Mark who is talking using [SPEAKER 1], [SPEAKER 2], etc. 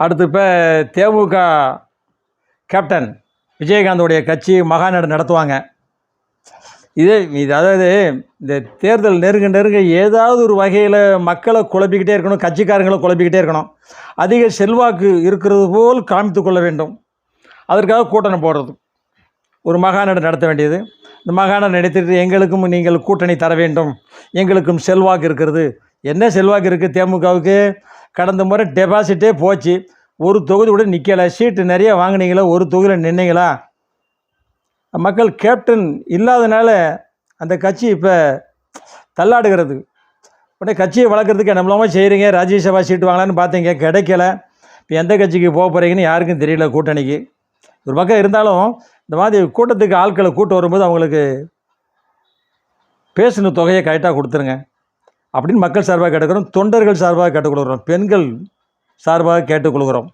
[SPEAKER 1] அடுத்து இப்போ தேமுக கேப்டன் விஜயகாந்தோடைய கட்சி மகாநாடு நடத்துவாங்க. இது அதாவது இந்த தேர்தல் நெருங்க ஏதாவது ஒரு வகையில் மக்களை குழப்பிக்கிட்டே இருக்கணும், கட்சிக்காரங்களை குழப்பிக்கிட்டே இருக்கணும். அதிக செல்வாக்கு இருக்கிறது போல் காமித்து கொள்ள வேண்டும். அதற்காக கூட்டணி போடுறது, ஒரு மகாநாடு நடத்த வேண்டியது. இந்த மகாநாடு நடத்திட்டு எங்களுக்கும் நீங்கள் கூட்டணி தர வேண்டும், எங்களுக்கும் செல்வாக்கு இருக்கிறது. என்ன செல்வாக்கு இருக்குது தேமுகவுக்கு? கடந்த முறை டெபாசிட்டே போச்சு, ஒரு தொகுதி கூட நிற்கலை. சீட்டு நிறைய வாங்கினீங்களா, ஒரு தொகுதியில் நின்னீங்களா? மக்கள் கேப்டன் இல்லாதனால அந்த கட்சி இப்போ தள்ளாடுகிறது. உடனே கட்சியை வளர்க்குறதுக்கு என்னமோ செய்கிறீங்க, ராஜ்யசபா சீட்டு வாங்கலான்னு பார்த்தீங்க, கிடைக்கல. இப்போ எந்த கட்சிக்கு போக போகிறீங்கன்னு யாருக்கும் தெரியல. கூட்டணிக்கு ஒரு பக்கம் இருந்தாலும் இந்த மாதிரி கூட்டத்துக்கு ஆட்களை கூட்டு வரும்போது அவங்களுக்கு பேசின தொகையை கரெக்டாக கொடுத்துருங்க அப்படின்னு மக்கள் சார்பாக கேட்டுக்கிறோம், தொண்டர்கள் சார்பாக கேட்டுக்கொள்கிறோம், பெண்கள் சார்பாக கேட்டுக்கொள்கிறோம்.